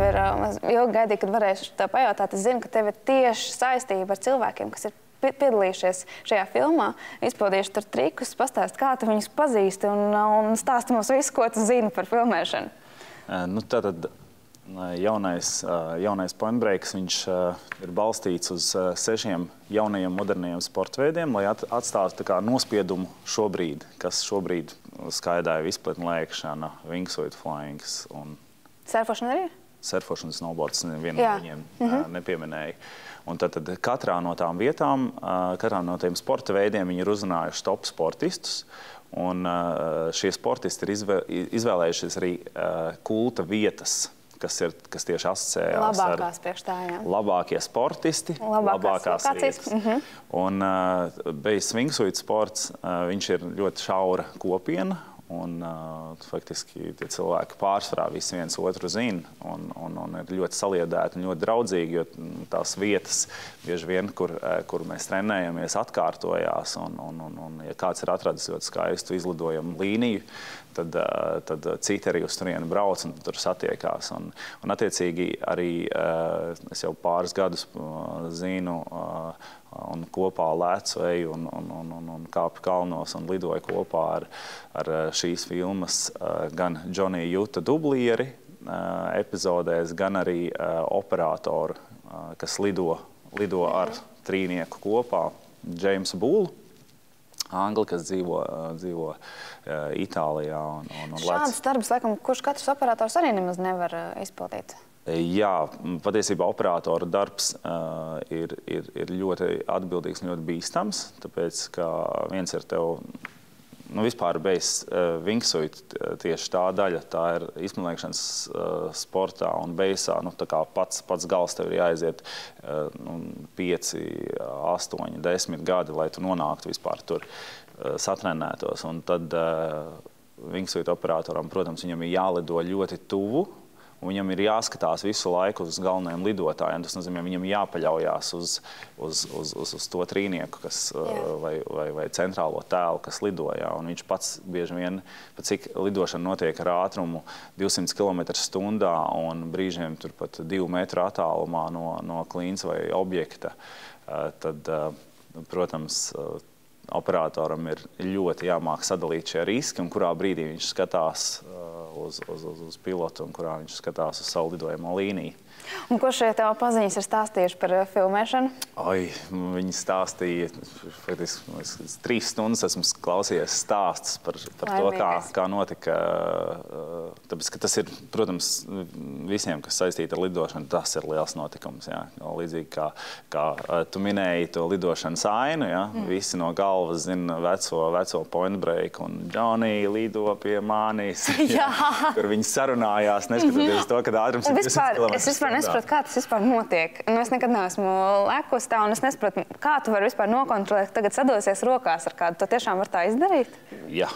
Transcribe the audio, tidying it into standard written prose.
ir ilgi gaidīju, kad varēšu tev pajautāt. Es zinu, ka tev ir tieši saistība ar cilvēkiem, kas ir piedalījušies šajā filmā, izpildījuši tur trikus, pastāst, kā tu viņus pazīsti un stāsti mums visu, ko tu zini par filmēšanu. Nu, tātad jaunais Point Breaks, viņš ir balstīts uz 6 jaunajiem modernajiem sporta veidiem, lai atstātu tā kā nospiedumu šobrīd, kas šobrīd skaidāja izpletni lēkšana, wingsuit flyings un... Surfošana arī? Surfošana, snowboards, vienu no viņiem nepieminēja. Un tad katrā no tām vietām, katrā no tiem sporta veidiem viņi ir uzrunājuši top sportistus, un šie sportisti ir izvēlējušies arī kulta vietas, kas tieši asociējās ar labākie sportisti, labākās vietas. Un bez wingsuit sports, viņš ir ļoti šaura kopiena, un faktiski tie cilvēki pārsvarā visi viens otru zina un ir ļoti saliedēti un ļoti draudzīgi, jo tās vietas bieži vien, kur mēs trenējamies, atkārtojās, un ja kāds ir atradis ļoti skaistu izlidojumu līniju, tad citi arī uz turieni brauc un tur satiekās. Un attiecīgi arī es jau pāris gadus zinu un kopā lēcu eju un kāpu kalnos un lidoju kopā ar šīs filmas gan Džonija Juta dublieri epizodēs, gan arī operatoru, kas lido ar trīnieku kopā, Džeimsu Būlu, Angli, kas dzīvo Itālijā. Šāds darbs, laikam, kurš katrs operators arī nemaz nevar izpildīt? Jā, patiesībā operatora darbs ir ļoti atbildīgs un ļoti bīstams, tāpēc, ka viens ir tev, vispār bez wingsuit tieši tā daļa, tā ir izpilnēkšanas sportā un beisā, tā kā pats gals tev ir jāaiziet 5, 8, 10 gadi, lai tu nonāktu vispār tur satrenētos. Un tad wingsuit operatoram, protams, viņam ir jālido ļoti tuvu, un viņam ir jāskatās visu laiku uz galvenajiem lidotājiem. Tas nozīmē, viņam jāpaļaujās uz to trīnieku, vai centrālo tēlu, kas lidoja. Un viņš pats bieži vien, pat cik lidošana notiek ar ātrumu 200 km/h un brīžiem tur pat 2 metru attālumā no klīns vai objekta, tad, protams, operatoram ir ļoti jāmāk sadalīt šie riski, un kurā brīdī viņš skatās uz pilotu un kurā viņš skatās uz savu lidojamo līniju. Un ko šie tev paziņas ir stāstījuši par filmēšanu? Viņi stāstīja, faktiski, 3 stundas esmu klausījies stāstus par to, kā notika. Tāpēc, ka tas ir, protams, visiem, kas saistīti ar lidošanu, tas ir liels notikums. Jā. Līdzīgi kā tu minēji to lidošanas ainu, jā. Visi no galvas zina veco Point Break un Johnny lido pie manis, kur viņi sarunājās, neskatoties to, kad ātrums ir 200 km/h. Es nesaprotu, kā tas vispār notiek. Es nekad neesmu lēkus tā, un es nesaprotu, kā tu vari vispār nokontrolēt, tagad sadosies rokās ar kādu. Tu tiešām var tā izdarīt? Jā.